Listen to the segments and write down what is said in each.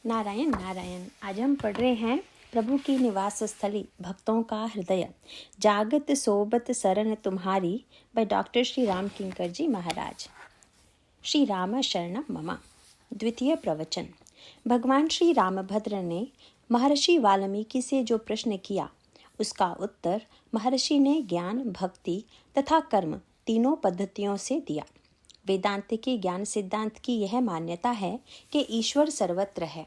नारायण नारायण। आज हम पढ़ रहे हैं प्रभु की निवास स्थली भक्तों का हृदय, जागत सोबत शरण तुम्हारी, बाय डॉक्टर श्री राम किंकर जी महाराज। श्री राम शरणम मम। द्वितीय प्रवचन। भगवान श्री रामभद्र ने महर्षि वाल्मीकि से जो प्रश्न किया उसका उत्तर महर्षि ने ज्ञान, भक्ति तथा कर्म तीनों पद्धतियों से दिया। वेदांत के ज्ञान सिद्धांत की यह मान्यता है कि ईश्वर सर्वत्र है।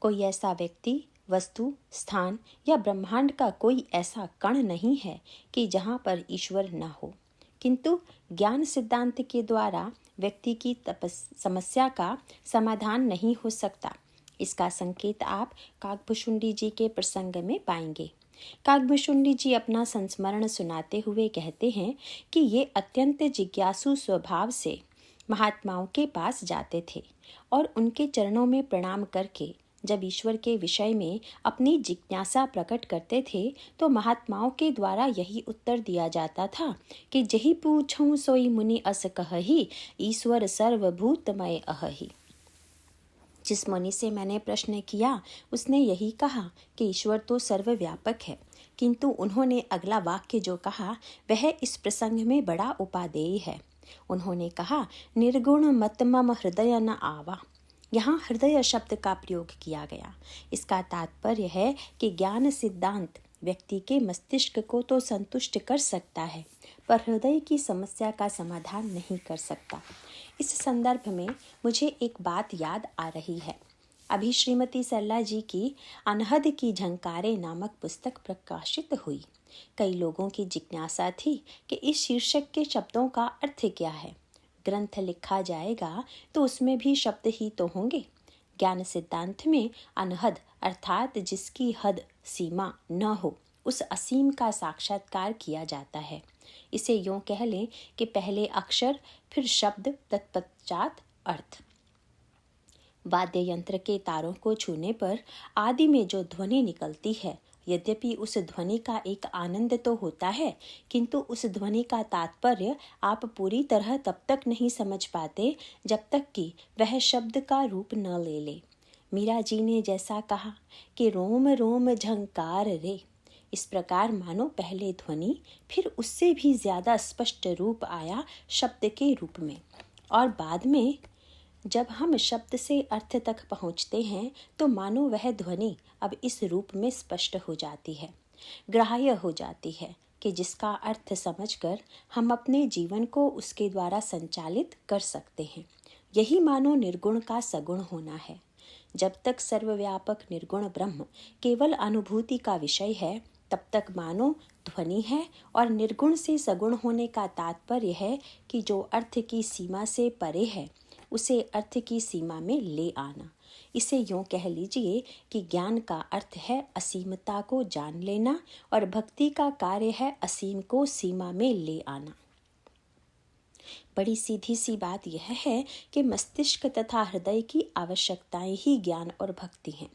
कोई ऐसा व्यक्ति, वस्तु, स्थान या ब्रह्मांड का कोई ऐसा कण नहीं है कि जहाँ पर ईश्वर न हो। किंतु ज्ञान सिद्धांत के द्वारा व्यक्ति की समस्या का समाधान नहीं हो सकता। इसका संकेत आप काकभुशुंडी जी के प्रसंग में पाएंगे। काकभुशुंडी जी अपना संस्मरण सुनाते हुए कहते हैं कि ये अत्यंत जिज्ञासु स्वभाव से महात्माओं के पास जाते थे और उनके चरणों में प्रणाम करके जब ईश्वर के विषय में अपनी जिज्ञासा प्रकट करते थे तो महात्माओं के द्वारा यही उत्तर दिया जाता था कि जही पूछूं सोई मुनि अस कहहि, ईश्वर सर्वभूतमय अहहि। जिस मुनि से मैंने प्रश्न किया उसने यही कहा कि ईश्वर तो सर्वव्यापक है, किंतु उन्होंने अगला वाक्य जो कहा वह इस प्रसंग में बड़ा उपादेय है। उन्होंने कहा, निर्गुण मत मम हृदय न आवा। यहाँ हृदय शब्द का प्रयोग किया गया। इसका तात्पर्य है कि ज्ञान सिद्धांत व्यक्ति के मस्तिष्क को तो संतुष्ट कर सकता है, पर हृदय की समस्या का समाधान नहीं कर सकता। इस संदर्भ में मुझे एक बात याद आ रही है। अभी श्रीमती सरला जी की अनहद की झंकारे नामक पुस्तक प्रकाशित हुई। कई लोगों की जिज्ञासा थी कि इस शीर्षक के शब्दों का अर्थ क्या है। ग्रंथ लिखा जाएगा तो उसमें भी शब्द ही तो होंगे। ज्ञान सिद्धांत में अनहद अर्थात जिसकी हद सीमा न हो, उस असीम का साक्षात्कार किया जाता है। इसे यूं कह लें कि पहले अक्षर, फिर शब्द, तत्पश्चात अर्थ। वाद्य यंत्र के तारों को छूने पर आदि में जो ध्वनि निकलती है, यद्यपि उस ध्वनि का एक आनंद तो होता है, किंतु उस ध्वनि का तात्पर्य आप पूरी तरह तब तक नहीं समझ पाते जब तक कि वह शब्द का रूप न ले ले। मीरा जी ने जैसा कहा कि रोम रोम झंकार रे, इस प्रकार मानो पहले ध्वनि, फिर उससे भी ज्यादा स्पष्ट रूप आया शब्द के रूप में, और बाद में जब हम शब्द से अर्थ तक पहुँचते हैं तो मानो वह ध्वनि अब इस रूप में स्पष्ट हो जाती है, ग्राह्य हो जाती है कि जिसका अर्थ समझकर हम अपने जीवन को उसके द्वारा संचालित कर सकते हैं। यही मानो निर्गुण का सगुण होना है। जब तक सर्वव्यापक निर्गुण ब्रह्म केवल अनुभूति का विषय है, तब तक मानो ध्वनि है, और निर्गुण से सगुण होने का तात्पर्य है कि जो अर्थ की सीमा से परे है उसे अर्थ की सीमा में ले आना। इसे यूं कह लीजिए कि ज्ञान का अर्थ है असीमता को जान लेना और भक्ति का कार्य है असीम को सीमा में ले आना। बड़ी सीधी सी बात यह है कि मस्तिष्क तथा हृदय की आवश्यकताएं ही ज्ञान और भक्ति हैं।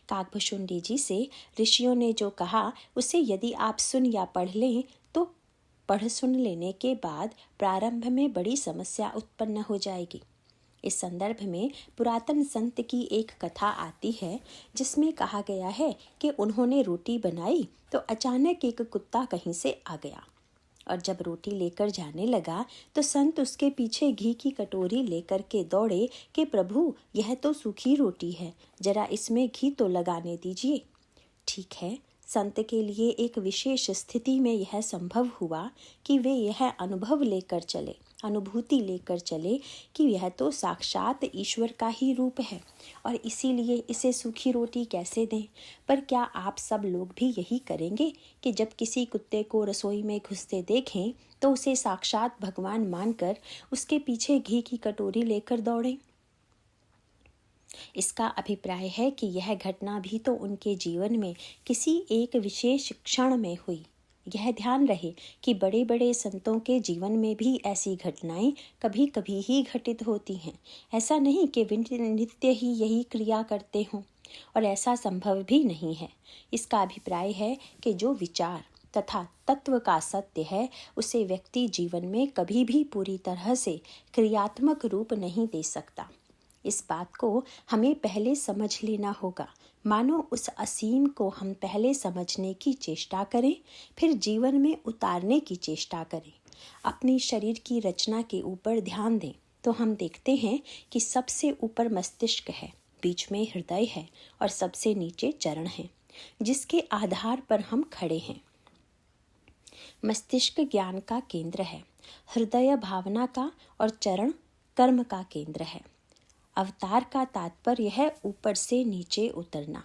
काकभुशुंडी जी से ऋषियों ने जो कहा उसे यदि आप सुन या पढ़ लें तो पढ़ सुन लेने के बाद प्रारंभ में बड़ी समस्या उत्पन्न हो जाएगी। इस संदर्भ में पुरातन संत की एक कथा आती है जिसमें कहा गया है कि उन्होंने रोटी बनाई तो अचानक एक कुत्ता कहीं से आ गया, और जब रोटी लेकर जाने लगा तो संत उसके पीछे घी की कटोरी लेकर के दौड़े कि प्रभु, यह तो सूखी रोटी है, जरा इसमें घी तो लगाने दीजिए। ठीक है, संत के लिए एक विशेष स्थिति में यह संभव हुआ कि वे यह अनुभूति लेकर चले कि यह तो साक्षात ईश्वर का ही रूप है, और इसीलिए इसे सूखी रोटी कैसे दें। पर क्या आप सब लोग भी यही करेंगे कि जब किसी कुत्ते को रसोई में घुसते देखें तो उसे साक्षात भगवान मानकर उसके पीछे घी की कटोरी लेकर दौड़ें? इसका अभिप्राय है कि यह घटना भी तो उनके जीवन में किसी एक विशेष क्षण में हुई। यह ध्यान रहे कि बड़े बड़े संतों के जीवन में भी ऐसी घटनाएं कभी कभी ही घटित होती हैं। ऐसा नहीं कि वे नित्य ही यही क्रिया करते हों, और ऐसा संभव भी नहीं है। इसका अभिप्राय है कि जो विचार तथा तत्व का सत्य है उसे व्यक्ति जीवन में कभी भी पूरी तरह से क्रियात्मक रूप नहीं दे सकता। इस बात को हमें पहले समझ लेना होगा, मानो उस असीम को हम पहले समझने की चेष्टा करें, फिर जीवन में उतारने की चेष्टा करें। अपनी शरीर की रचना के ऊपर ध्यान दें तो हम देखते हैं कि सबसे ऊपर मस्तिष्क है, बीच में हृदय है और सबसे नीचे चरण है, जिसके आधार पर हम खड़े हैं। मस्तिष्क ज्ञान का केंद्र है, हृदय भावना का और चरण कर्म का केंद्र है। अवतार का तात्पर्य है ऊपर से नीचे उतरना।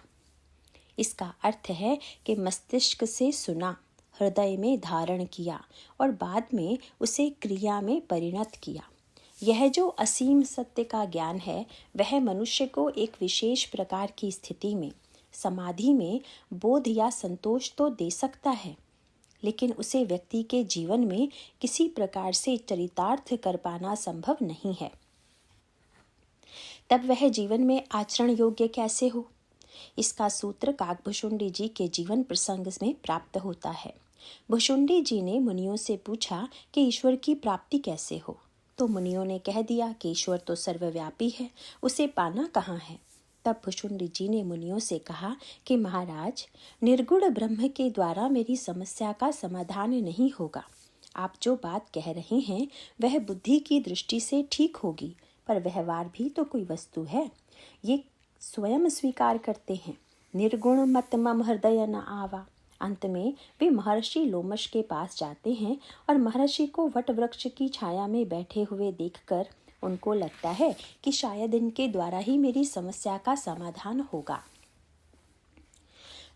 इसका अर्थ है कि मस्तिष्क से सुना, हृदय में धारण किया और बाद में उसे क्रिया में परिणत किया। यह जो असीम सत्य का ज्ञान है, वह मनुष्य को एक विशेष प्रकार की स्थिति में, समाधि में बोध या संतोष तो दे सकता है, लेकिन उसे व्यक्ति के जीवन में किसी प्रकार से चरितार्थ कर पाना संभव नहीं है। तब वह जीवन में आचरण योग्य कैसे हो? इसका सूत्र काकभुशुंडी जी के जीवन प्रसंग में प्राप्त होता है। भुशुंडी जी ने मुनियों से पूछा कि ईश्वर की प्राप्ति कैसे हो, तो मुनियों ने कह दिया कि ईश्वर तो सर्वव्यापी है, उसे पाना कहाँ है। तब भुशुंडी जी ने मुनियों से कहा कि महाराज, निर्गुण ब्रह्म के द्वारा मेरी समस्या का समाधान नहीं होगा। आप जो बात कह रहे हैं वह बुद्धि की दृष्टि से ठीक होगी, पर व्यवहार भी तो कोई वस्तु है, ये स्वयं स्वीकार करते हैं। निर्गुण मत मम हृदय न आवा। अंत में वे महर्षि लोमश के पास जाते हैं और महर्षि को वट वृक्ष की छाया में बैठे हुए देखकर उनको लगता है कि शायद इनके द्वारा ही मेरी समस्या का समाधान होगा।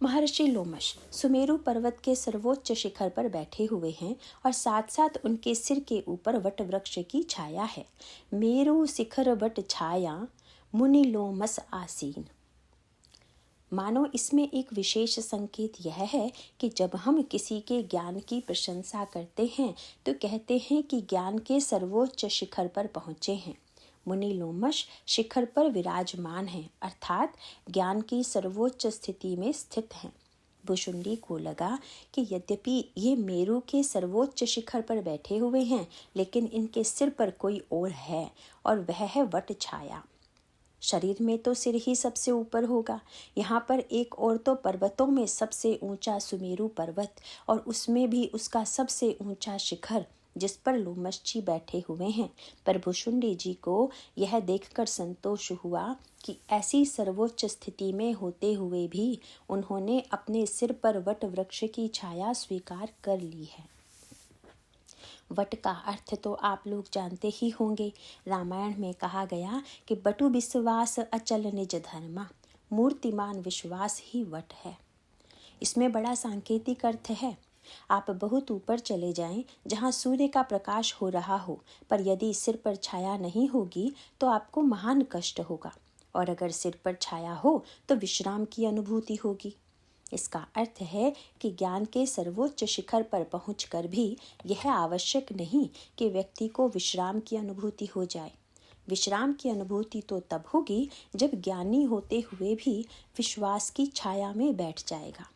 महर्षि लोमश सुमेरु पर्वत के सर्वोच्च शिखर पर बैठे हुए हैं और साथ साथ उनके सिर के ऊपर वट वृक्ष की छाया है। मेरु शिखर वट छाया मुनि लोमस आसीन। मानो इसमें एक विशेष संकेत यह है कि जब हम किसी के ज्ञान की प्रशंसा करते हैं तो कहते हैं कि ज्ञान के सर्वोच्च शिखर पर पहुँचे हैं। मुनि लोमश शिखर पर विराजमान हैं, अर्थात ज्ञान की सर्वोच्च स्थिति में स्थित हैं। भुशुंडी को लगा कि यद्यपि ये मेरु के सर्वोच्च शिखर पर बैठे हुए हैं, लेकिन इनके सिर पर कोई और है और वह है वट छाया। शरीर में तो सिर ही सबसे ऊपर होगा, यहाँ पर एक और तो पर्वतों में सबसे ऊंचा सुमेरु पर्वत और उसमें भी उसका सबसे ऊंचा शिखर जिस पर लोमश जी बैठे हुए हैं। पर भुशुंडी जी को यह देखकर संतोष हुआ कि ऐसी सर्वोच्च स्थिति में होते हुए भी उन्होंने अपने सिर पर वट वृक्ष की छाया स्वीकार कर ली है। वट का अर्थ तो आप लोग जानते ही होंगे। रामायण में कहा गया कि बटु विश्वास अचल निज धर्मा, मूर्तिमान विश्वास ही वट है। इसमें बड़ा सांकेतिक अर्थ है। आप बहुत ऊपर चले जाएं, जहां सूर्य का प्रकाश हो रहा हो, पर यदि सिर पर छाया नहीं होगी तो आपको महान कष्ट होगा, और अगर सिर पर छाया हो तो विश्राम की अनुभूति होगी। इसका अर्थ है कि ज्ञान के सर्वोच्च शिखर पर पहुंचकर भी यह आवश्यक नहीं कि व्यक्ति को विश्राम की अनुभूति हो जाए। विश्राम की अनुभूति तो तब होगी जब ज्ञानी होते हुए भी विश्वास की छाया में बैठ जाएगा।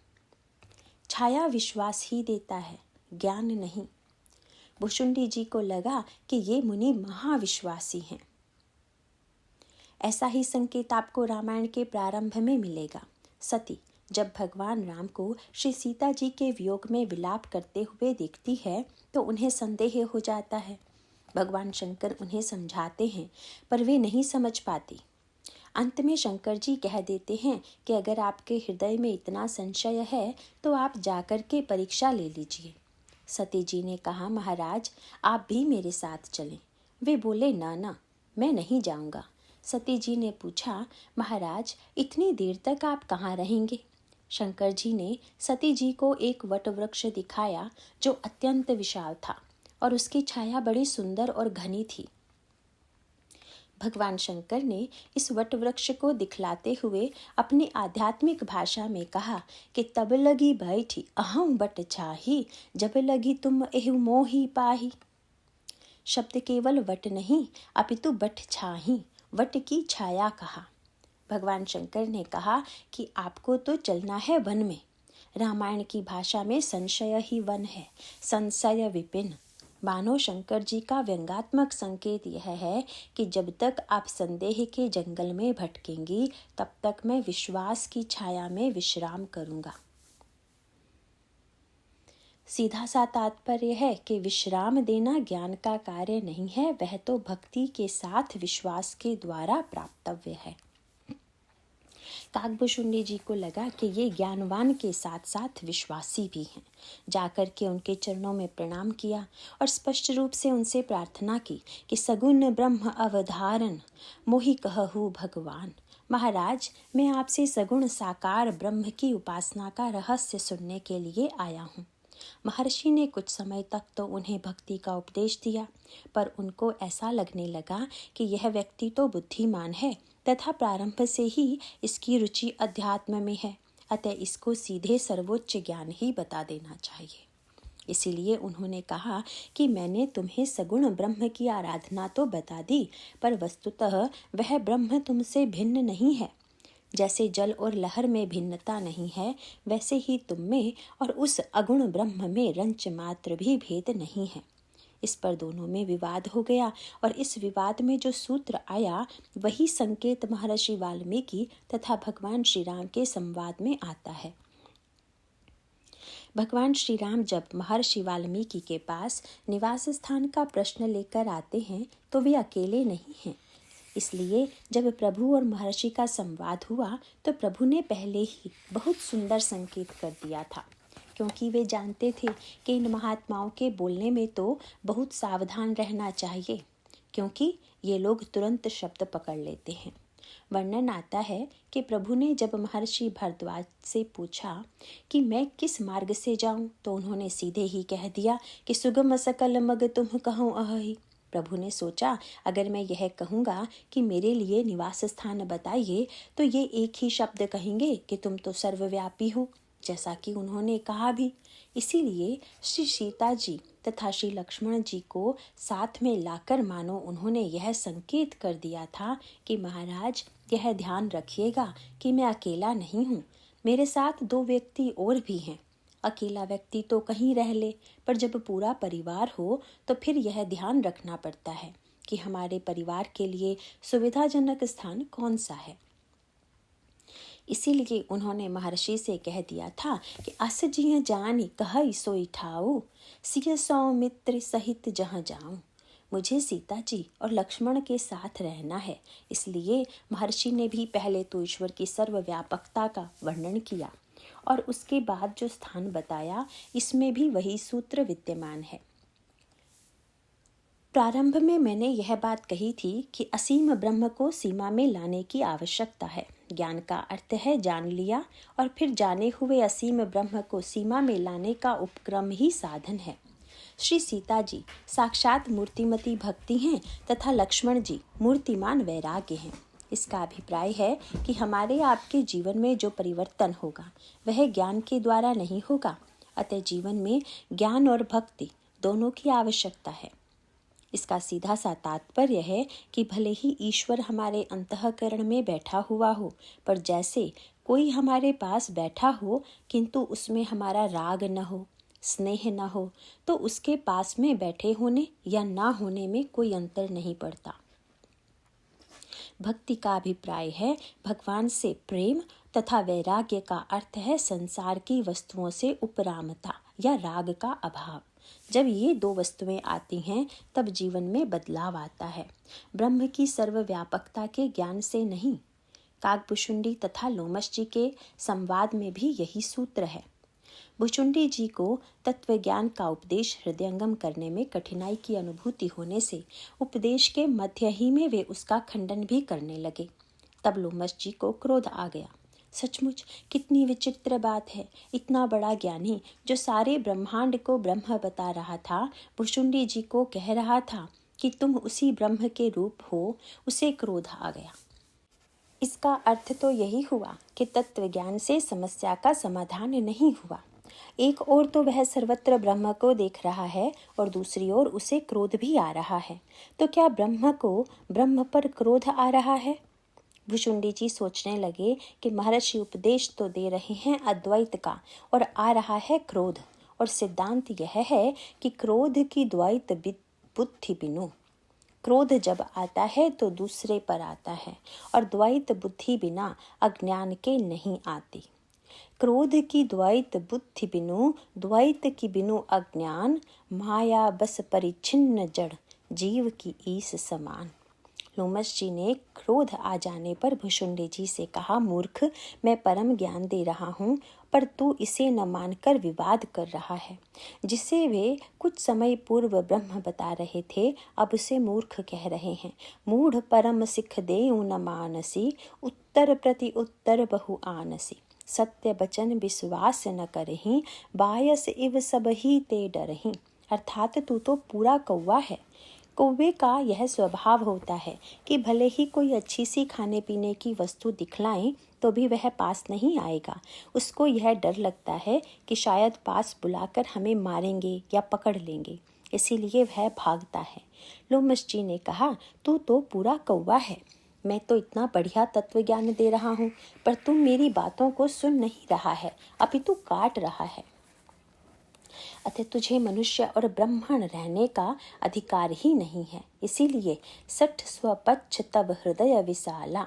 छाया विश्वास ही देता है, ज्ञान नहीं। भुशुंडी जी को लगा कि ये मुनि महाविश्वासी हैं। ऐसा ही संकेत आपको रामायण के प्रारंभ में मिलेगा। सती जब भगवान राम को श्री सीता जी के वियोग में विलाप करते हुए देखती है तो उन्हें संदेह हो जाता है। भगवान शंकर उन्हें समझाते हैं, पर वे नहीं समझ पाती। अंत में शंकर जी कह देते हैं कि अगर आपके हृदय में इतना संशय है तो आप जाकर के परीक्षा ले लीजिए। सती जी ने कहा, महाराज आप भी मेरे साथ चलें। वे बोले, ना ना, मैं नहीं जाऊंगा। सती जी ने पूछा, महाराज इतनी देर तक आप कहाँ रहेंगे? शंकर जी ने सती जी को एक वट वृक्ष दिखाया जो अत्यंत विशाल था और उसकी छाया बड़ी सुंदर और घनी थी। भगवान शंकर ने इस वट वृक्ष को दिखलाते हुए अपनी आध्यात्मिक भाषा में कहा कि तब लगी बैठी अहं बट छाही, जब लगी तुम एहु मोही पाही। शब्द केवल वट नहीं अपितु बट छाही, वट की छाया कहा। भगवान शंकर ने कहा कि आपको तो चलना है वन में। रामायण की भाषा में संशय ही वन है, संशय विपिन। मानो शंकर जी का व्यंग्यात्मक संकेत यह है कि जब तक आप संदेह के जंगल में भटकेंगी तब तक मैं विश्वास की छाया में विश्राम करूंगा। सीधा सा तात्पर्य है कि विश्राम देना ज्ञान का कार्य नहीं है, वह तो भक्ति के साथ विश्वास के द्वारा प्राप्तव्य है। काकभुशुंडी जी को लगा कि ये ज्ञानवान के साथ साथ विश्वासी भी हैं। जाकर के उनके चरणों में प्रणाम किया और स्पष्ट रूप से उनसे प्रार्थना की कि सगुण ब्रह्म अवधारण मोहि कहहु भगवान। महाराज, मैं आपसे सगुण साकार ब्रह्म की उपासना का रहस्य सुनने के लिए आया हूँ। महर्षि ने कुछ समय तक तो उन्हें भक्ति का उपदेश दिया, पर उनको ऐसा लगने लगा कि यह व्यक्ति तो बुद्धिमान है तथा प्रारंभ से ही इसकी रुचि अध्यात्म में है, अतः इसको सीधे सर्वोच्च ज्ञान ही बता देना चाहिए। इसीलिए उन्होंने कहा कि मैंने तुम्हें सगुण ब्रह्म की आराधना तो बता दी, पर वस्तुतः वह ब्रह्म तुमसे भिन्न नहीं है। जैसे जल और लहर में भिन्नता नहीं है, वैसे ही तुम में और उस अगुण ब्रह्म में रंच मात्र भी भेद नहीं है। इस पर दोनों में विवाद हो गया और इस विवाद में जो सूत्र आया वही संकेत महर्षि वाल्मीकि तथा भगवान श्री राम के संवाद में आता है। भगवान श्री राम जब महर्षि वाल्मीकि के पास निवास स्थान का प्रश्न लेकर आते हैं तो वे अकेले नहीं हैं। इसलिए जब प्रभु और महर्षि का संवाद हुआ तो प्रभु ने पहले ही बहुत सुंदर संकेत कर दिया था, क्योंकि वे जानते थे कि इन महात्माओं के बोलने में तो बहुत सावधान रहना चाहिए, क्योंकि ये लोग तुरंत शब्द पकड़ लेते हैं। वर्णन आता है कि प्रभु ने जब महर्षि भरद्वाज से पूछा कि मैं किस मार्ग से जाऊं, तो उन्होंने सीधे ही कह दिया कि सुगम सकल मग तुम कहूँ अहि। प्रभु ने सोचा, अगर मैं यह कहूँगा कि मेरे लिए निवास स्थान बताइए, तो ये एक ही शब्द कहेंगे कि तुम तो सर्वव्यापी हो, जैसा कि उन्होंने कहा भी। इसीलिए श्री सीता जी तथा श्री लक्ष्मण जी को साथ में लाकर मानो उन्होंने यह संकेत कर दिया था कि महाराज, यह ध्यान रखिएगा कि मैं अकेला नहीं हूँ, मेरे साथ 2 व्यक्ति और भी हैं। अकेला व्यक्ति तो कहीं रह ले, पर जब पूरा परिवार हो तो फिर यह ध्यान रखना पड़ता है कि हमारे परिवार के लिए सुविधाजनक स्थान कौन सा है। इसीलिए उन्होंने महर्षि से कह दिया था कि अस जिय जानी कहई सोई ठाऊ, सिय सौमित्र सहित जहाँ जाऊं। मुझे सीता जी और लक्ष्मण के साथ रहना है। इसलिए महर्षि ने भी पहले तो ईश्वर की सर्वव्यापकता का वर्णन किया और उसके बाद जो स्थान बताया, इसमें भी वही सूत्र विद्यमान है। प्रारंभ में मैंने यह बात कही थी कि असीम ब्रह्म को सीमा में लाने की आवश्यकता है। ज्ञान का अर्थ है जान लिया, और फिर जाने हुए असीम ब्रह्म को सीमा में लाने का उपक्रम ही साधन है। श्री सीता जी साक्षात मूर्तिमती भक्ति हैं तथा लक्ष्मण जी मूर्तिमान वैराग्य हैं। इसका अभिप्राय है कि हमारे आपके जीवन में जो परिवर्तन होगा वह ज्ञान के द्वारा नहीं होगा, अतः जीवन में ज्ञान और भक्ति दोनों की आवश्यकता है। इसका सीधा सा तात्पर्य है कि भले ही ईश्वर हमारे अंतःकरण में बैठा हुआ हो, पर जैसे कोई हमारे पास बैठा हो किंतु उसमें हमारा राग न हो, स्नेह न हो, तो उसके पास में बैठे होने या ना होने में कोई अंतर नहीं पड़ता। भक्ति का अभिप्राय है भगवान से प्रेम तथा वैराग्य का अर्थ है संसार की वस्तुओं से उपरामता या राग का अभाव। जब ये 2 वस्तुएं आती हैं तब जीवन में बदलाव आता है, ब्रह्म की सर्वव्यापकता के ज्ञान से नहीं। काकभुशुंडी तथा लोमश जी के संवाद में भी यही सूत्र है। भुशुंडी जी को तत्व ज्ञान का उपदेश हृदयंगम करने में कठिनाई की अनुभूति होने से उपदेश के मध्य ही में वे उसका खंडन भी करने लगे। तब लोमश जी को क्रोध आ गया। सचमुच कितनी विचित्र बात है, इतना बड़ा ज्ञानी जो सारे ब्रह्मांड को ब्रह्म बता रहा था, भुशुंडी जी को कह रहा था कि तुम उसी ब्रह्म के रूप हो। उसे क्रोध आ गया। इसका अर्थ तो यही हुआ कि तत्व ज्ञान से समस्या का समाधान नहीं हुआ। एक ओर तो वह सर्वत्र ब्रह्म को देख रहा है और दूसरी ओर उसे क्रोध भी आ रहा है, तो क्या ब्रह्म को ब्रह्म पर क्रोध आ रहा है? भुशुंडी जी सोचने लगे कि महर्षि उपदेश तो दे रहे हैं अद्वैत का और आ रहा है क्रोध, और सिद्धांत यह है कि क्रोध की द्वैत बुद्धि बिनु, क्रोध जब आता है तो दूसरे पर आता है और द्वैत बुद्धि बिना अज्ञान के नहीं आती। क्रोध की द्वैत बुद्धि बिनु, द्वैत की बिनु अज्ञान, माया बस परिच्छिन्न जड़, जीव की ईस समान। लोमश जी ने क्रोध आ जाने पर भुशुंडी जी से कहा, मूर्ख, मैं परम ज्ञान दे रहा हूँ, पर तू इसे न मानकर विवाद कर रहा है। जिसे वे कुछ समय पूर्व ब्रह्म बता रहे थे, अब उसे मूर्ख कह रहे हैं। मूढ़ परम सिख देऊ न मानसी, उत्तर प्रति उत्तर बहु आनसी। सत्य बचन विश्वास न करहीं, बायस इव सब ही ते डरहीं। अर्थात तू तो पूरा कौवा है। कौवे का यह स्वभाव होता है कि भले ही कोई अच्छी सी खाने पीने की वस्तु दिखलाएं तो भी वह पास नहीं आएगा। उसको यह डर लगता है कि शायद पास बुलाकर हमें मारेंगे या पकड़ लेंगे, इसीलिए वह भागता है। लोमश जी ने कहा, तू तो पूरा कौवा है। मैं तो इतना बढ़िया तत्व ज्ञान दे रहा हूँ, पर तुम मेरी बातों को सुन नहीं रहा है, अपितु काट रहा है। अतः तुझे मनुष्य और ब्राह्मण रहने का अधिकार ही नहीं है। इसीलिए सठ स्वपच्छ तब हृदय विशाला,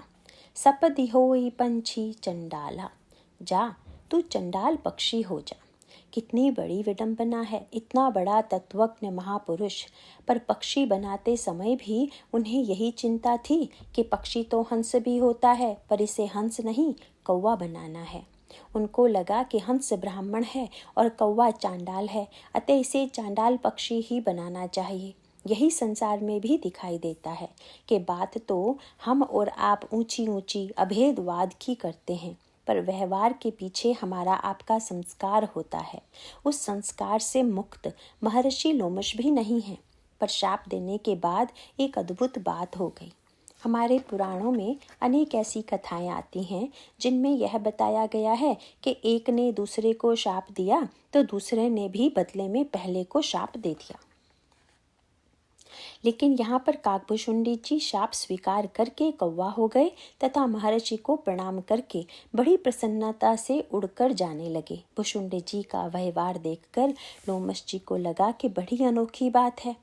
सपदि होई पंछी चंडाला। जा, तू चंडाल पक्षी हो जा। कितनी बड़ी विडंबना है, इतना बड़ा तत्वज्ञ महापुरुष, पर पक्षी बनाते समय भी उन्हें यही चिंता थी कि पक्षी तो हंस भी होता है, पर इसे हंस नहीं कौवा बनाना है। उनको लगा कि हंस ब्राह्मण है और कौवा चांडाल है, अतः इसे चांडाल पक्षी ही बनाना चाहिए। यही संसार में भी दिखाई देता है कि बात तो हम और आप ऊंची ऊंची अभेदवाद की करते हैं, पर व्यवहार के पीछे हमारा आपका संस्कार होता है। उस संस्कार से मुक्त महर्षि लोमश भी नहीं है। पर शाप देने के बाद एक अद्भुत बात हो गई। हमारे पुराणों में अनेक ऐसी कथाएं आती हैं जिनमें यह बताया गया है कि एक ने दूसरे को शाप दिया तो दूसरे ने भी बदले में पहले को शाप दे दिया। लेकिन यहाँ पर काकभुशुंडी जी शाप स्वीकार करके कौवा हो गए तथा महर्षि को प्रणाम करके बड़ी प्रसन्नता से उड़कर जाने लगे। भुशुंडी जी का व्यवहार देखकर लोमश जी को लगा कि बड़ी अनोखी बात है।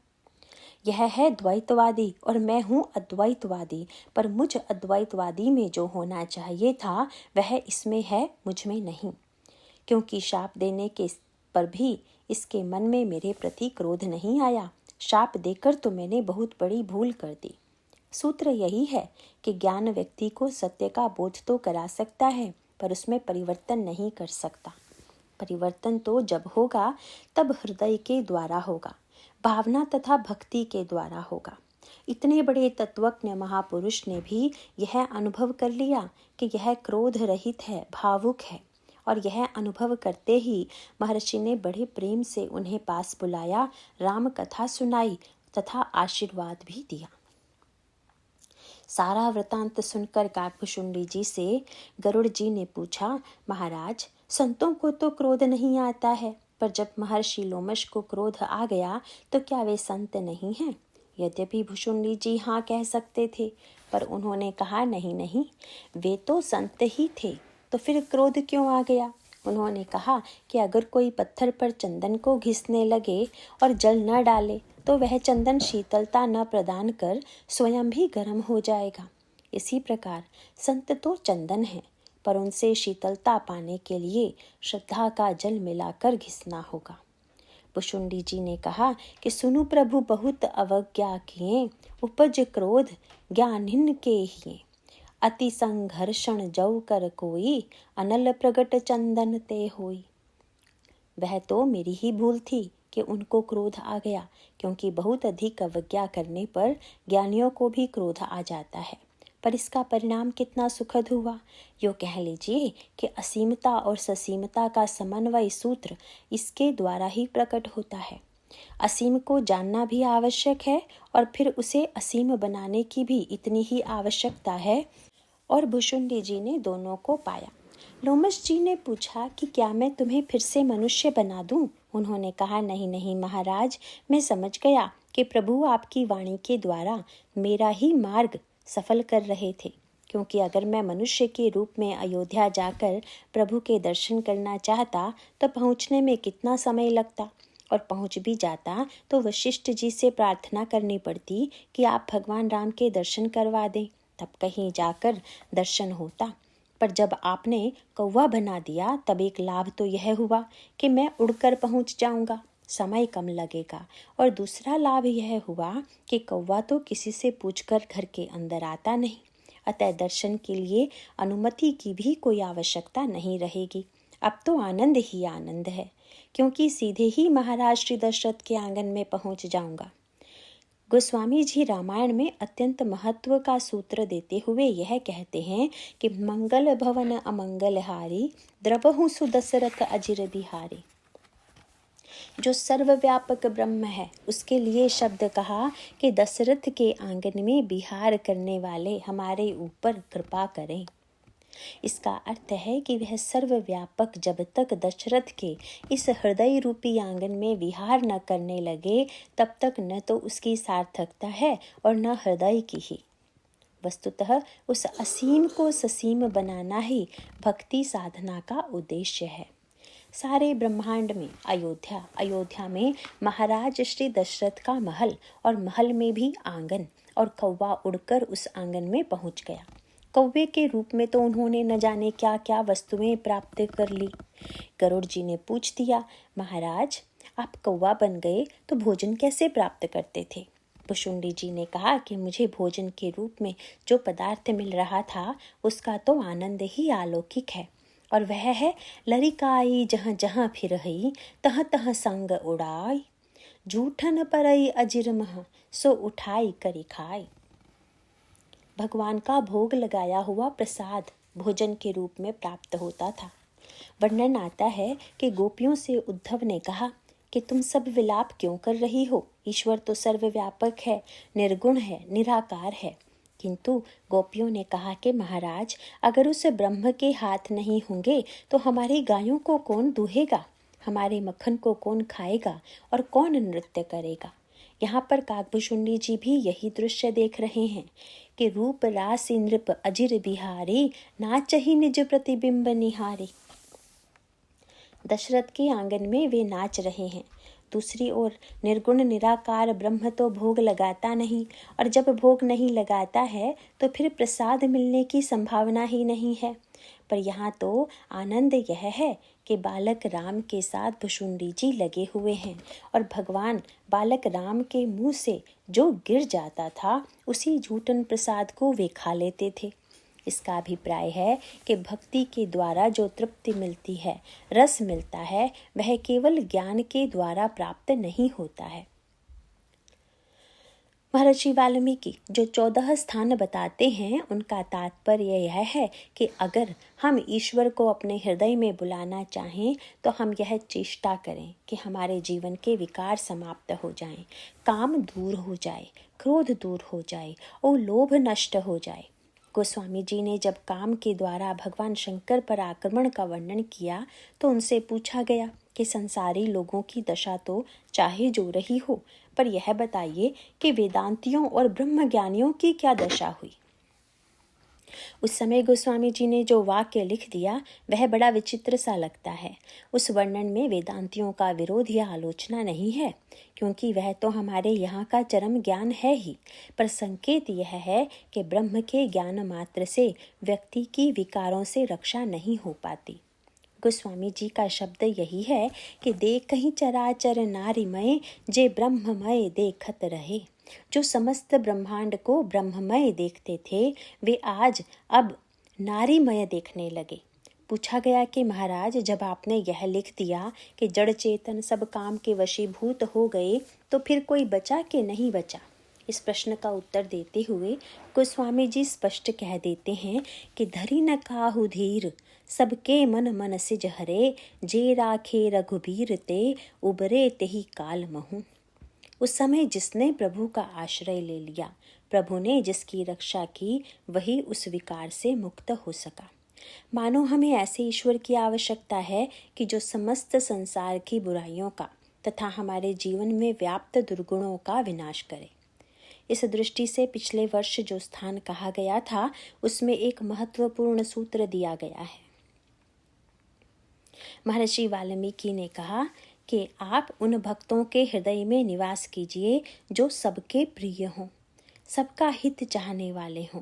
यह है द्वैतवादी और मैं हूँ अद्वैतवादी, पर मुझ अद्वैतवादी में जो होना चाहिए था वह इसमें है, मुझ में नहीं। क्योंकि शाप देने के पर भी इसके मन में मेरे प्रति क्रोध नहीं आया। शाप देकर तो मैंने बहुत बड़ी भूल कर दी। सूत्र यही है कि ज्ञान व्यक्ति को सत्य का बोध तो करा सकता है, पर उसमें परिवर्तन नहीं कर सकता। परिवर्तन तो जब होगा तब हृदय के द्वारा होगा, भावना तथा भक्ति के द्वारा होगा। इतने बड़े तत्वज्ञ महापुरुष ने भी यह अनुभव कर लिया कि यह क्रोध रहित है, भावुक है, और यह अनुभव करते ही महर्षि ने बड़े प्रेम से उन्हें पास बुलाया, राम कथा सुनाई तथा आशीर्वाद भी दिया। सारा वृतांत सुनकर काकभुशुंडी जी से गरुड़ जी ने पूछा, महाराज, संतों को तो क्रोध नहीं आता है, पर जब महर्षि लोमश को क्रोध आ गया तो क्या वे संत नहीं हैं? यद्यपि भुशुंडी जी हाँ कह सकते थे, पर उन्होंने कहा, नहीं नहीं, वे तो संत ही थे, तो फिर क्रोध क्यों आ गया? उन्होंने कहा कि अगर कोई पत्थर पर चंदन को घिसने लगे और जल न डाले तो वह चंदन शीतलता न प्रदान कर स्वयं भी गर्म हो जाएगा। इसी प्रकार संत तो चंदन है, पर उनसे शीतलता पाने के लिए श्रद्धा का जल मिलाकर घिसना होगा। भुशुंडी जी ने कहा कि सुनु प्रभु, बहुत अवज्ञा किए, उपज क्रोध ज्ञानिन के हिए। अति संघर्षण जौ कर कोई, अनल प्रगट चंदन ते होई। वह तो मेरी ही भूल थी कि उनको क्रोध आ गया, क्योंकि बहुत अधिक अवज्ञा करने पर ज्ञानियों को भी क्रोध आ जाता है। पर इसका परिणाम कितना सुखद हुआ। यो कह लीजिए कि असीमता और ससीमता का समन्वय सूत्र इसके द्वारा ही प्रकट होता है। असीम को जानना भी आवश्यक है और फिर उसे असीम बनाने की भी इतनी ही आवश्यकता है, और भुशुंडी जी ने दोनों को पाया। लोमश जी ने पूछा कि क्या मैं तुम्हें फिर से मनुष्य बना दूं? उन्होंने कहा, नहीं नहीं महाराज, मैं समझ गया कि प्रभु आपकी वाणी के द्वारा मेरा ही मार्ग सफल कर रहे थे। क्योंकि अगर मैं मनुष्य के रूप में अयोध्या जाकर प्रभु के दर्शन करना चाहता तो पहुँचने में कितना समय लगता, और पहुँच भी जाता तो वशिष्ठ जी से प्रार्थना करनी पड़ती कि आप भगवान राम के दर्शन करवा दें, तब कहीं जाकर दर्शन होता। पर जब आपने कौवा बना दिया तब एक लाभ तो यह हुआ कि मैं उड़कर पहुँच जाऊँगा, समय कम लगेगा, और दूसरा लाभ यह हुआ कि कौवा तो किसी से पूछकर घर के अंदर आता नहीं, अतः दर्शन के लिए अनुमति की भी कोई आवश्यकता नहीं रहेगी। अब तो आनंद ही आनंद है, क्योंकि सीधे ही महाराज श्री दशरथ के आंगन में पहुंच जाऊंगा। गोस्वामी जी रामायण में अत्यंत महत्व का सूत्र देते हुए यह कहते हैं कि मंगल भवन अमंगल हारी, द्रवहु सुदशरथ अजिर बिहारी। जो सर्वव्यापक ब्रह्म है उसके लिए शब्द कहा कि दशरथ के आंगन में विहार करने वाले हमारे ऊपर कृपा करें। इसका अर्थ है कि वह सर्वव्यापक जब तक दशरथ के इस हृदय रूपी आंगन में विहार न करने लगे तब तक न तो उसकी सार्थकता है और न हृदय की ही। वस्तुतः उस असीम को ससीम बनाना ही भक्ति साधना का उद्देश्य है। सारे ब्रह्मांड में अयोध्या में महाराज श्री दशरथ का महल, और महल में भी आंगन, और कौवा उड़कर उस आंगन में पहुंच गया। कौवे के रूप में तो उन्होंने न जाने क्या क्या वस्तुएं प्राप्त कर ली। गरुड़ जी ने पूछ दिया, महाराज आप कौवा बन गए तो भोजन कैसे प्राप्त करते थे? पुशुंडी जी ने कहा कि मुझे भोजन के रूप में जो पदार्थ मिल रहा था उसका तो आनंद ही अलौकिक है, और वह है लरिकाई जहाँ जहाँ फिरही तहाँ तहाँ संग उड़ाई, जूठन परई अजिर मह सो उठाई करी खाई। भगवान का भोग लगाया हुआ प्रसाद भोजन के रूप में प्राप्त होता था। वर्णन आता है कि गोपियों से उद्धव ने कहा कि तुम सब विलाप क्यों कर रही हो? ईश्वर तो सर्वव्यापक है, निर्गुण है, निराकार है। किंतु गोपियों ने कहा कि महाराज अगर उस ब्रह्म के हाथ नहीं होंगे तो हमारी गायों को कौन दूहेगा, हमारे मक्खन को कौन खाएगा और कौन नृत्य करेगा। यहाँ पर काकभूषुंडी जी भी यही दृश्य देख रहे हैं कि रूप रास नृप अजिर बिहारी, नाचहि निज प्रतिबिंब निहारी। दशरथ के आंगन में वे नाच रहे हैं। दूसरी ओर निर्गुण निराकार ब्रह्म तो भोग लगाता नहीं, और जब भोग नहीं लगाता है तो फिर प्रसाद मिलने की संभावना ही नहीं है। पर यहाँ तो आनंद यह है कि बालक राम के साथ भुशुंडी जी लगे हुए हैं, और भगवान बालक राम के मुंह से जो गिर जाता था उसी झूठन प्रसाद को वे खा लेते थे। इसका अभिप्राय है कि भक्ति के द्वारा जो तृप्ति मिलती है, रस मिलता है, वह केवल ज्ञान के द्वारा प्राप्त नहीं होता है। महर्षि वाल्मीकि जो 14 स्थान बताते हैं उनका तात्पर्य यह है कि अगर हम ईश्वर को अपने हृदय में बुलाना चाहें तो हम यह चेष्टा करें कि हमारे जीवन के विकार समाप्त हो जाएं, काम दूर हो जाए, क्रोध दूर हो जाए और लोभ नष्ट हो जाए। गोस्वामी जी ने जब काम के द्वारा भगवान शंकर पर आक्रमण का वर्णन किया तो उनसे पूछा गया कि संसारी लोगों की दशा तो चाहे जो रही हो, पर यह बताइए कि वेदांतियों और ब्रह्मज्ञानियों की क्या दशा हुई। उस समय गोस्वामी जी ने जो वाक्य लिख दिया वह बड़ा विचित्र सा लगता है। उस वर्णन में वेदांतियों का विरोध या आलोचना नहीं है, क्योंकि वह तो हमारे यहाँ का चरम ज्ञान है ही, पर संकेत यह है कि ब्रह्म के ज्ञान मात्र से व्यक्ति की विकारों से रक्षा नहीं हो पाती। गोस्वामी जी का शब्द यही है कि देख ही चराचर नारीमय, जे ब्रह्ममय देखत रहे। जो समस्त ब्रह्मांड को ब्रह्ममय देखते थे वे आज अब नारीमय देखने लगे। पूछा गया कि महाराज जब आपने यह लिख दिया कि जड़ चेतन सब काम के वशीभूत हो गए तो फिर कोई बचा कि नहीं बचा? इस प्रश्न का उत्तर देते हुए गोस्वामी जी स्पष्ट कह देते हैं कि धरी न काहू धीर, सबके मन मन सिज हरे, जे राखे रघुबीर ते, उबरे तेहि काल महु। उस समय जिसने प्रभु का आश्रय ले लिया, प्रभु ने जिसकी रक्षा की, वही उस विकार से मुक्त हो सका। मानो हमें ऐसे ईश्वर की आवश्यकता है कि जो समस्त संसार की बुराइयों का तथा हमारे जीवन में व्याप्त दुर्गुणों का विनाश करे। इस दृष्टि से पिछले वर्ष जो स्थान कहा गया था उसमें एक महत्वपूर्ण सूत्र दिया गया है। महर्षि वाल्मीकि ने कहा कि आप उन भक्तों के हृदय में निवास कीजिए जो सबके प्रिय हों, सबका हित चाहने वाले हों,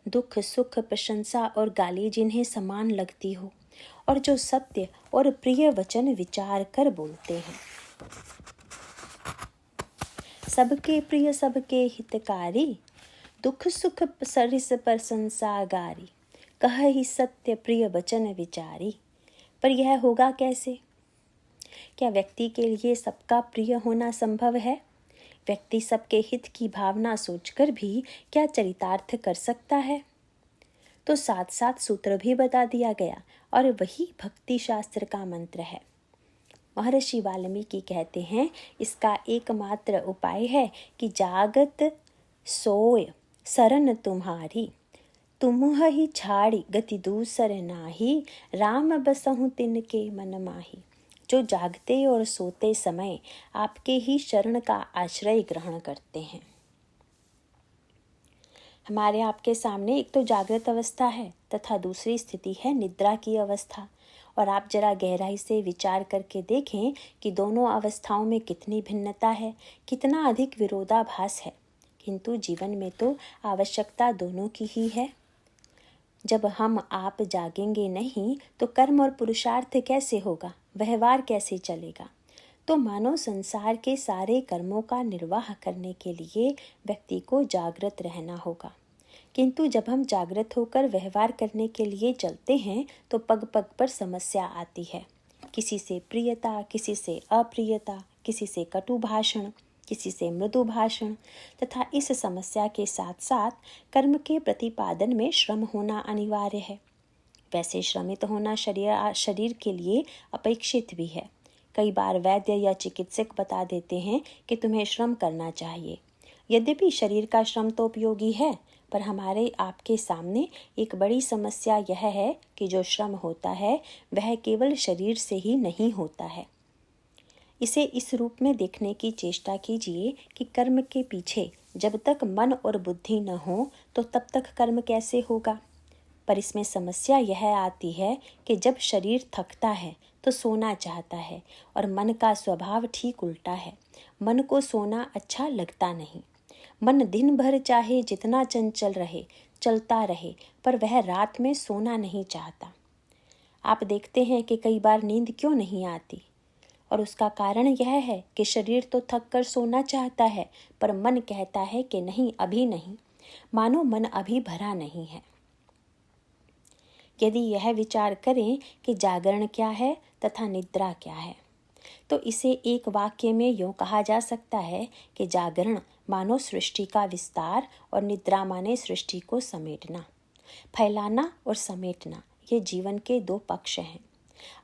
दुख सुख प्रशंसा और गाली जिन्हें समान लगती हो, और जो सत्य और प्रिय वचन विचार कर बोलते हैं। सबके प्रिय सबके हितकारी, दुख सुख सरिस प्रशंसा गारी, कह ही सत्य प्रिय वचन विचारी। पर यह होगा कैसे? क्या व्यक्ति के लिए सबका प्रिय होना संभव है? व्यक्ति सबके हित की भावना सोचकर भी क्या चरितार्थ कर सकता है? तो साथ साथ सूत्र भी बता दिया गया, और वही भक्ति शास्त्र का मंत्र है। महर्षि वाल्मीकि कहते हैं, इसका एकमात्र उपाय है कि जागत सोय शरण तुम्हारी, तुम ही छाड़ी गति दूसर नाही, राम बसहु तिनके मन माही। जो जागते और सोते समय आपके ही शरण का आश्रय ग्रहण करते हैं। हमारे आपके सामने एक तो जागृत अवस्था है तथा दूसरी स्थिति है निद्रा की अवस्था, और आप जरा गहराई से विचार करके देखें कि दोनों अवस्थाओं में कितनी भिन्नता है, कितना अधिक विरोधाभास है। किंतु जीवन में तो आवश्यकता दोनों की ही है। जब हम आप जागेंगे नहीं तो कर्म और पुरुषार्थ कैसे होगा, व्यवहार कैसे चलेगा? तो मानो संसार के सारे कर्मों का निर्वाह करने के लिए व्यक्ति को जागृत रहना होगा। किंतु जब हम जागृत होकर व्यवहार करने के लिए चलते हैं तो पग पग पर समस्या आती है। किसी से प्रियता, किसी से अप्रियता, किसी से कटु भाषण, किसी से मृदु भाषण, तथा इस समस्या के साथ साथ कर्म के प्रतिपादन में श्रम होना अनिवार्य है। वैसे श्रमित होना शरीर के लिए अपेक्षित भी है। कई बार वैद्य या चिकित्सक बता देते हैं कि तुम्हें श्रम करना चाहिए। यद्यपि शरीर का श्रम तो उपयोगी है, पर हमारे आपके सामने एक बड़ी समस्या यह है कि जो श्रम होता है वह केवल शरीर से ही नहीं होता है। इसे इस रूप में देखने की चेष्टा कीजिए कि कर्म के पीछे जब तक मन और बुद्धि न हो तो तब तक कर्म कैसे होगा। पर इसमें समस्या यह आती है कि जब शरीर थकता है तो सोना चाहता है, और मन का स्वभाव ठीक उल्टा है। मन को सोना अच्छा लगता नहीं। मन दिन भर चाहे जितना चंचल रहे, चलता रहे, पर वह रात में सोना नहीं चाहता। आप देखते हैं कि कई बार नींद क्यों नहीं आती, और उसका कारण यह है कि शरीर तो थक कर सोना चाहता है, पर मन कहता है कि नहीं, अभी नहीं, मानो मन अभी भरा नहीं है। यदि यह विचार करें कि जागरण क्या है तथा निद्रा क्या है, तो इसे एक वाक्य में यूँ कहा जा सकता है कि जागरण मानो सृष्टि का विस्तार और निद्रा माने सृष्टि को समेटना। फैलाना और समेटना ये जीवन के दो पक्ष हैं।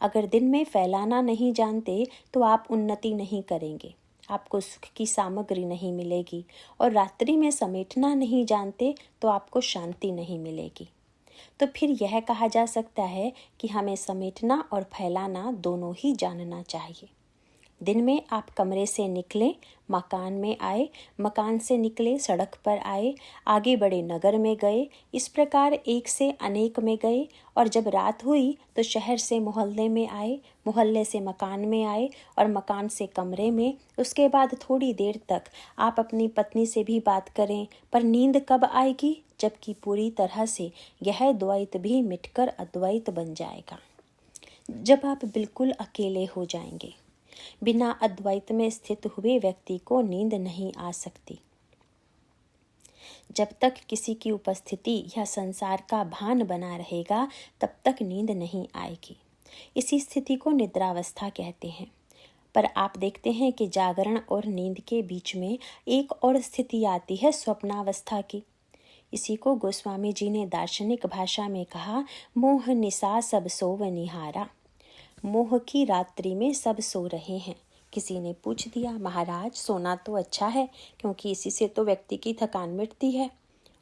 अगर दिन में फैलाना नहीं जानते तो आप उन्नति नहीं करेंगे, आपको सुख की सामग्री नहीं मिलेगी, और रात्रि में समेटना नहीं जानते तो आपको शांति नहीं मिलेगी। तो फिर यह कहा जा सकता है कि हमें समेटना और फैलाना दोनों ही जानना चाहिए। दिन में आप कमरे से निकले, मकान में आए, मकान से निकले, सड़क पर आए, आगे बढ़े, नगर में गए, इस प्रकार एक से अनेक में गए, और जब रात हुई तो शहर से मोहल्ले में आए, मोहल्ले से मकान में आए, और मकान से कमरे में। उसके बाद थोड़ी देर तक आप अपनी पत्नी से भी बात करें, पर नींद कब आएगी? जबकि पूरी तरह से यह द्वैत भी मिटकर अद्वैत बन जाएगा। जब आप बिल्कुल अकेले हो जाएंगे। बिना अद्वैत में स्थित हुए व्यक्ति को नींद नहीं आ सकती। जब तक किसी की उपस्थिति या संसार का भान बना रहेगा तब तक नींद नहीं आएगी। इसी स्थिति को निद्रावस्था कहते हैं। पर आप देखते हैं कि जागरण और नींद के बीच में एक और स्थिति आती है, स्वप्नावस्था की। इसी को गोस्वामी जी ने दार्शनिक भाषा में कहा, मोह निशा सब सोव निहारा। मोह की रात्रि में सब सो रहे हैं। किसी ने पूछ दिया, महाराज सोना तो अच्छा है क्योंकि इसी से तो व्यक्ति की थकान मिटती है।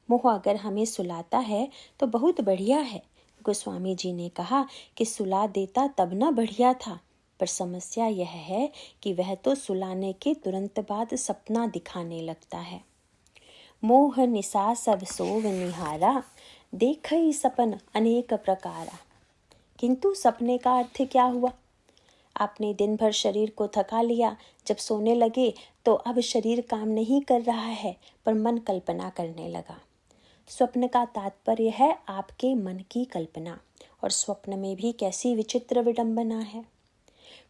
मोह अगर हमें सुलाता है तो बहुत बढ़िया है। गोस्वामी जी ने कहा कि सुला देता तब ना बढ़िया था, पर समस्या यह है कि वह तो सुलाने के तुरंत बाद सपना दिखाने लगता है। मोह निसा सब सोव निहारा, देखई सपन अनेक प्रकारा। किंतु सपने का अर्थ क्या हुआ? आपने दिन भर शरीर को थका लिया, जब सोने लगे तो अब शरीर काम नहीं कर रहा है, पर मन कल्पना करने लगा। स्वप्न का तात्पर्य है आपके मन की कल्पना, और स्वप्न में भी कैसी विचित्र विडंबना है।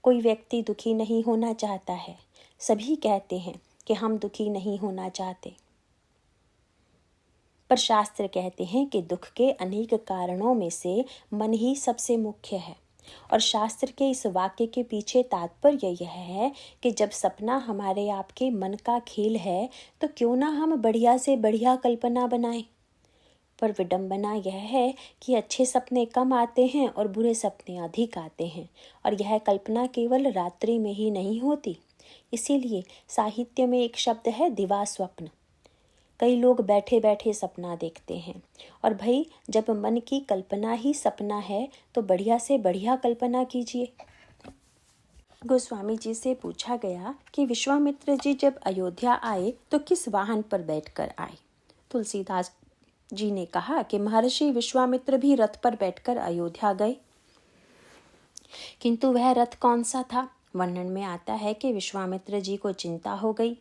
कोई व्यक्ति दुखी नहीं होना चाहता है, सभी कहते हैं कि हम दुखी नहीं होना चाहते, पर शास्त्र कहते हैं कि दुख के अनेक कारणों में से मन ही सबसे मुख्य है। और शास्त्र के इस वाक्य के पीछे तात्पर्य यह है कि जब सपना हमारे आपके मन का खेल है, तो क्यों ना हम बढ़िया से बढ़िया कल्पना बनाएं। पर विडंबना यह है कि अच्छे सपने कम आते हैं और बुरे सपने अधिक आते हैं, और यह कल्पना केवल रात्रि में ही नहीं होती। इसीलिए साहित्य में एक शब्द है दिवा स्वप्न। कई लोग बैठे बैठे सपना देखते हैं, और भाई जब मन की कल्पना ही सपना है तो बढ़िया से बढ़िया कल्पना कीजिए। गोस्वामी जी से पूछा गया कि विश्वामित्र जी जब अयोध्या आए तो किस वाहन पर बैठकर आए? तुलसीदास जी ने कहा कि महर्षि विश्वामित्र भी रथ पर बैठकर अयोध्या गए। किंतु वह रथ कौन सा था? वर्णन में आता है कि विश्वामित्र जी को चिंता हो गई।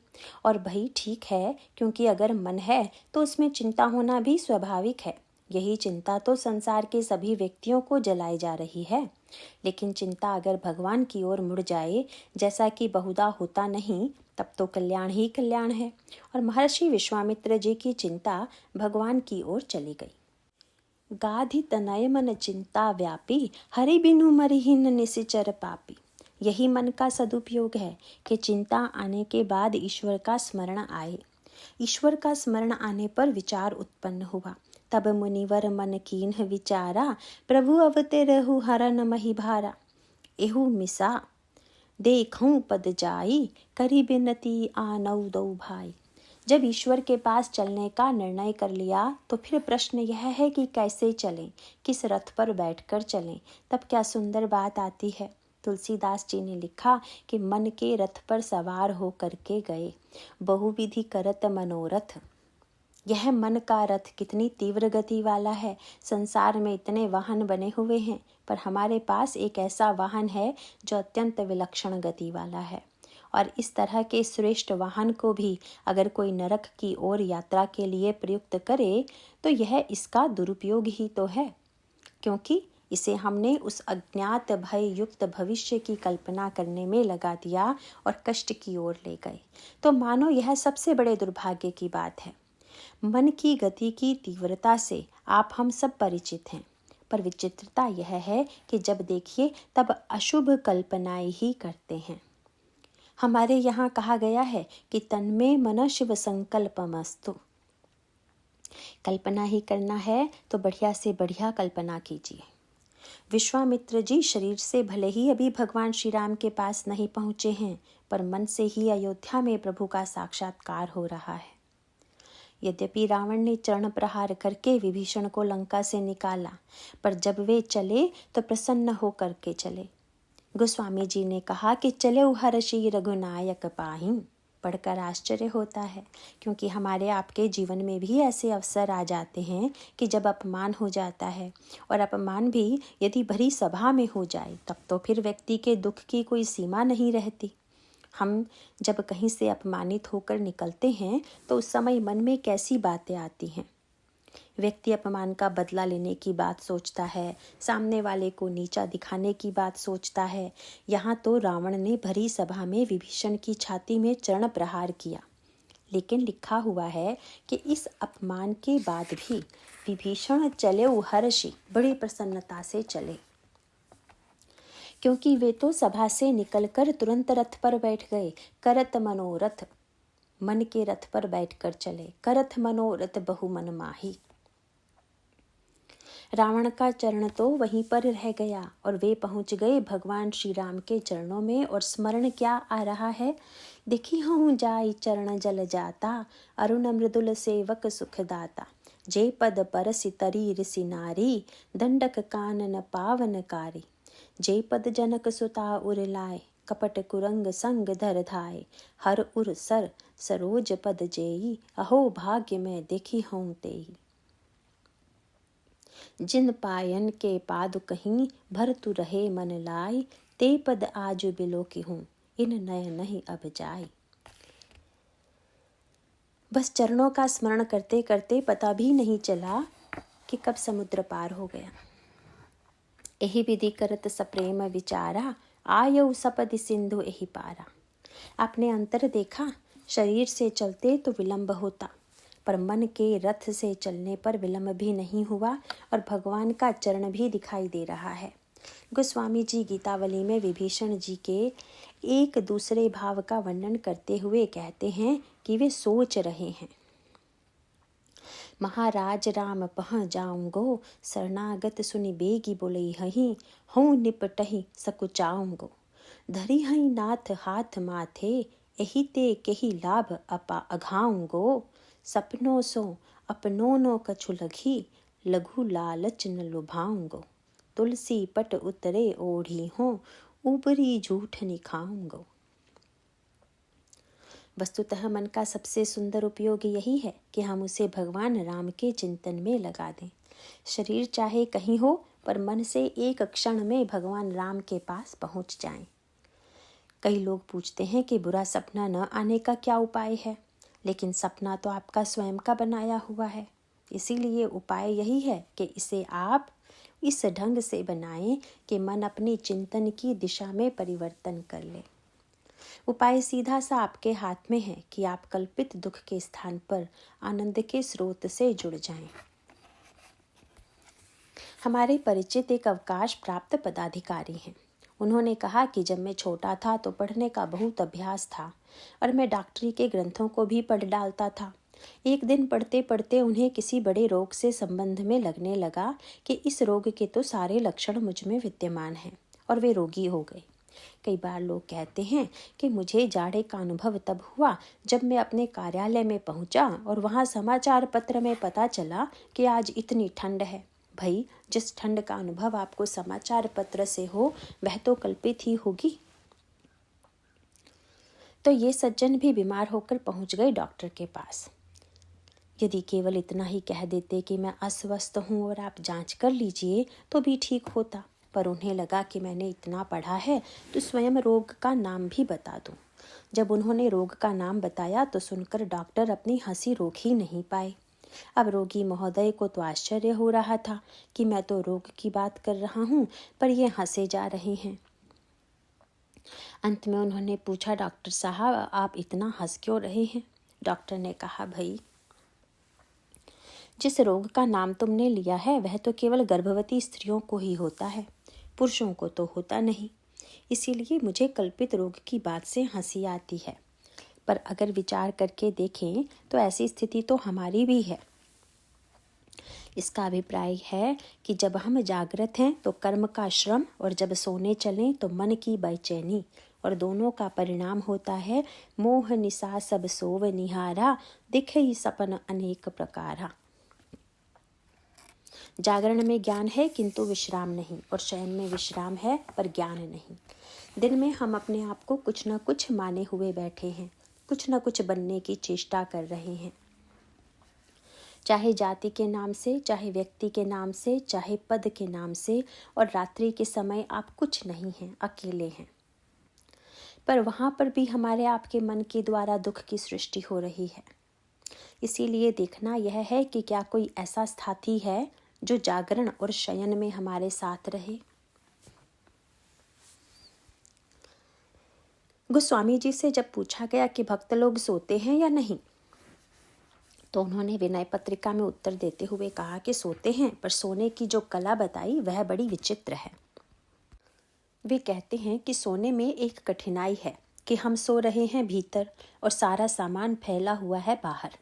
और भाई ठीक है, क्योंकि अगर मन है तो उसमें चिंता होना भी स्वाभाविक है। यही चिंता तो संसार के सभी व्यक्तियों को जलाई जा रही है। लेकिन चिंता अगर भगवान की ओर मुड़ जाए, जैसा कि बहुधा होता नहीं, तब तो कल्याण ही कल्याण है। और महर्षि विश्वामित्र जी की चिंता भगवान की ओर चली गई। गाधि तनय मन चिंता व्यापी, हरि बिनु मरिहीन निशिचर पापी। यही मन का सदुपयोग है कि चिंता आने के बाद ईश्वर का स्मरण आए। ईश्वर का स्मरण आने पर विचार उत्पन्न हुआ। तब मुनिवर मन कीन्ह विचारा, प्रभु अवतेरहु हरन मही भारा। एहु मिसा देखूं पद जाई, करी बिनती आनौ दौ भाई। जब ईश्वर के पास चलने का निर्णय कर लिया तो फिर प्रश्न यह है कि कैसे चलें, किस रथ पर बैठकर चलें। तब क्या सुंदर बात आती है। तुलसीदास जी ने लिखा कि मन के रथ पर सवार हो करके गए, बहुविधि करत मनोरथ। यह मन का रथ कितनी तीव्र गति वाला है। संसार में इतने वाहन बने हुए हैं, पर हमारे पास एक ऐसा वाहन है जो अत्यंत विलक्षण गति वाला है। और इस तरह के श्रेष्ठ वाहन को भी अगर कोई नरक की ओर यात्रा के लिए प्रयुक्त करे तो यह इसका दुरुपयोग ही तो है, क्योंकि इसे हमने उस अज्ञात भय युक्त भविष्य की कल्पना करने में लगा दिया और कष्ट की ओर ले गए। तो मानो यह सबसे बड़े दुर्भाग्य की बात है। मन की गति की तीव्रता से आप हम सब परिचित हैं, पर विचित्रता यह है कि जब देखिए तब अशुभ कल्पनाएं ही करते हैं। हमारे यहाँ कहा गया है कि तन्मे मन शिव संकल्पमस्तु। कल्पना ही करना है तो बढ़िया से बढ़िया कल्पना कीजिए। विश्वामित्र जी शरीर से भले ही अभी भगवान श्री राम के पास नहीं पहुँचे हैं, पर मन से ही अयोध्या में प्रभु का साक्षात्कार हो रहा है। यद्यपि रावण ने चरण प्रहार करके विभीषण को लंका से निकाला, पर जब वे चले तो प्रसन्न होकर के चले। गोस्वामी जी ने कहा कि चले हर्षि रघुनायक पाहिं। पढ़कर आश्चर्य होता है, क्योंकि हमारे आपके जीवन में भी ऐसे अवसर आ जाते हैं कि जब अपमान हो जाता है, और अपमान भी यदि भरी सभा में हो जाए तब तो फिर व्यक्ति के दुख की कोई सीमा नहीं रहती। हम जब कहीं से अपमानित होकर निकलते हैं तो उस समय मन में कैसी बातें आती हैं। व्यक्ति अपमान का बदला लेने की बात सोचता है, सामने वाले को नीचा दिखाने की बात सोचता है। यहाँ तो रावण ने भरी सभा में विभीषण की छाती में चरण प्रहार किया, लेकिन लिखा हुआ है कि इस अपमान के बाद भी विभीषण चले हर्षि, बड़ी प्रसन्नता से चले, क्योंकि वे तो सभा से निकलकर तुरंत रथ पर बैठ गए। करत मनोरथ, मन के रथ पर बैठकर चले। करत मनोरथ बहु मन माही। रावण का चरण तो वहीं पर रह गया और वे पहुंच गए भगवान श्री राम के चरणों में। और स्मरण क्या आ रहा है? देखी हूँ जाई चरण जल जाता, अरुण मृदुल सेवक सुखदाता। जे पद परसि तरी ऋषि नारी, दंडक कानन पावनकारी। जे पद जनक सुता उर लाए, कपट कुरंग संग धर धाय, हर उर सर सरोज पद जेई, अहो भाग्य में देखी हूँ तेई। जिन पायन के पादु कहीं, भर तु रहे मन लाई, ते पद आज बिलो की हूँ, इन नय नहीं अब जाई। बस चरणों का स्मरण करते करते पता भी नहीं चला कि कब समुद्र पार हो गया। एहि विधि करत सप्रेम विचारा, आयौ सपदि सिंधु एहि पारा। आपने अंतर देखा, शरीर से चलते तो विलंब होता, पर मन के रथ से चलने पर विलंब भी नहीं हुआ और भगवान का चरण भी दिखाई दे रहा है। गोस्वामी जी गीतावली में विभीषण जी के एक दूसरे भाव का वर्णन करते हुए कहते हैं कि वे सोच रहे हैं, महाराज राम पह जाऊंगो, शरणागत सुनि बेगी बोलई हही, हूँ निपटही सकुचाऊंगो। धरी हई नाथ हाथ माथे, एही ते केही लाभ अपा अघाऊंगो। सपनों सो अपनों नो कछु लघी, लघु लालच न लुभाऊंगो। तुलसी पट उतरे ओढ़ी हो, ऊपरी झूठ निखाऊंगो। वस्तुतः मन का सबसे सुंदर उपयोग यही है कि हम उसे भगवान राम के चिंतन में लगा दें। शरीर चाहे कहीं हो, पर मन से एक क्षण में भगवान राम के पास पहुंच जाएं। कई लोग पूछते हैं कि बुरा सपना न आने का क्या उपाय है, लेकिन सपना तो आपका स्वयं का बनाया हुआ है। इसीलिए उपाय यही है कि इसे आप इस ढंग से बनाएं कि मन अपनी चिंतन की दिशा में परिवर्तन कर ले। उपाय सीधा सा आपके हाथ में है कि आप कल्पित दुख के स्थान पर आनंद के स्रोत से जुड़ जाएं। हमारे परिचित एक अवकाश प्राप्त पदाधिकारी हैं। उन्होंने कहा कि जब मैं छोटा था तो पढ़ने का बहुत अभ्यास था और मैं डॉक्टरी के ग्रंथों को भी पढ़ डालता था। एक दिन पढ़ते पढ़ते उन्हें किसी बड़े रोग से संबंध में लगने लगा कि इस रोग के तो सारे लक्षण मुझ में विद्यमान हैं, और वे रोगी हो गए। कई बार लोग कहते हैं कि मुझे जाड़े का अनुभव तब हुआ जब मैं अपने कार्यालय में पहुंचा और वहां समाचार पत्र में पता चला कि आज इतनी ठंड है। भाई, जिस ठंड का अनुभव आपको समाचार पत्र से हो वह तो कल्पित ही होगी। तो ये सज्जन भी बीमार होकर पहुंच गए डॉक्टर के पास। यदि केवल इतना ही कह देते कि मैं अस्वस्थ हूं और आप जांच कर लीजिए तो भी ठीक होता, पर उन्हें लगा कि मैंने इतना पढ़ा है तो स्वयं रोग का नाम भी बता दूं। जब उन्होंने रोग का नाम बताया तो सुनकर डॉक्टर अपनी हंसी रोक ही नहीं पाए। अब रोगी महोदय को तो आश्चर्य हो रहा था कि मैं तो रोग की बात कर रहा हूँ, पर ये हंसे जा रहे हैं। अंत में उन्होंने पूछा, डॉक्टर साहब आप इतना हंस क्यों रहे हैं? डॉक्टर ने कहा, भाई, जिस रोग का नाम तुमने लिया है वह तो केवल गर्भवती स्त्रियों को ही होता है, पुरुषों को तो होता नहीं। इसीलिए मुझे कल्पित रोग की बात से हंसी आती है, पर अगर विचार करके देखें तो ऐसी स्थिति तो हमारी भी है। इसका अभिप्राय है कि जब हम जागृत हैं तो कर्म का श्रम, और जब सोने चलें तो मन की बेचैनी, और दोनों का परिणाम होता है मोह निशा सब सोव निहारा, दिखे सपन अनेक प्रकारा। जागरण में ज्ञान है किंतु विश्राम नहीं, और शयन में विश्राम है पर ज्ञान नहीं। दिन में हम अपने आप को कुछ न कुछ माने हुए बैठे हैं, कुछ न कुछ बनने की चेष्टा कर रहे हैं, चाहे जाति के नाम से, चाहे व्यक्ति के नाम से, चाहे पद के नाम से। और रात्रि के समय आप कुछ नहीं हैं, अकेले हैं, पर वहाँ पर भी हमारे आपके मन के द्वारा दुख की सृष्टि हो रही है। इसीलिए देखना यह है कि क्या कोई ऐसा साथी है जो जागरण और शयन में हमारे साथ रहे। गोस्वामी जी से जब पूछा गया कि भक्त लोग सोते हैं या नहीं, तो उन्होंने विनय पत्रिका में उत्तर देते हुए कहा कि सोते हैं, पर सोने की जो कला बताई वह बड़ी विचित्र है। वे कहते हैं कि सोने में एक कठिनाई है कि हम सो रहे हैं भीतर और सारा सामान फैला हुआ है बाहर।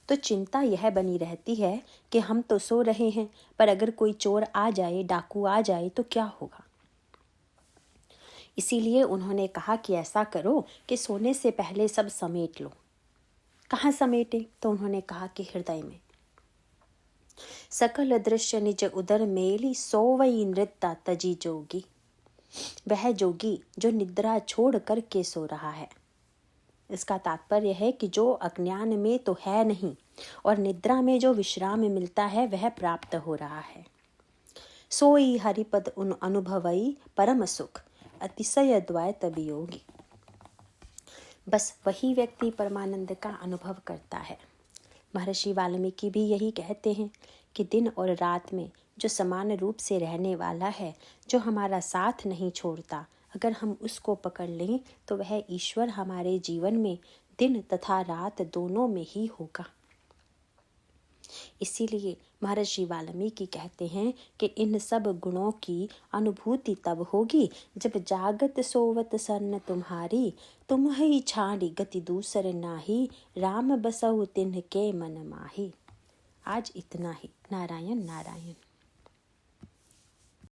तो चिंता यह बनी रहती है कि हम तो सो रहे हैं, पर अगर कोई चोर आ जाए, डाकू आ जाए तो क्या होगा। इसीलिए उन्होंने कहा कि ऐसा करो कि सोने से पहले सब समेट लो। कहाँ समेटे? तो उन्होंने कहा कि हृदय में। सकल दृश्य निज उदर मेली, सोवई नृत्ता तजी जोगी। वह जोगी जो निद्रा छोड़ करके सो रहा है। इसका तात्पर्य है कि जो अज्ञान में तो है नहीं और निद्रा में जो विश्राम मिलता है वह प्राप्त हो रहा है। सोई हरिपद अनुभवई परम सुख अतिशय द्वैत वियोगी। बस वही व्यक्ति परमानंद का अनुभव करता है। महर्षि वाल्मीकि भी यही कहते हैं कि दिन और रात में जो समान रूप से रहने वाला है, जो हमारा साथ नहीं छोड़ता, अगर हम उसको पकड़ लें तो वह ईश्वर हमारे जीवन में दिन तथा रात दोनों में ही होगा। इसीलिए महर्षि वाल्मीकि कहते हैं कि इन सब गुणों की अनुभूति तब होगी जब जागत सोवत सरन तुम्हारी, तुम ही छाड़ी गति दूसर नाही, राम बसहु तिन्ह के मन माही। आज इतना ही। नारायण नारायण।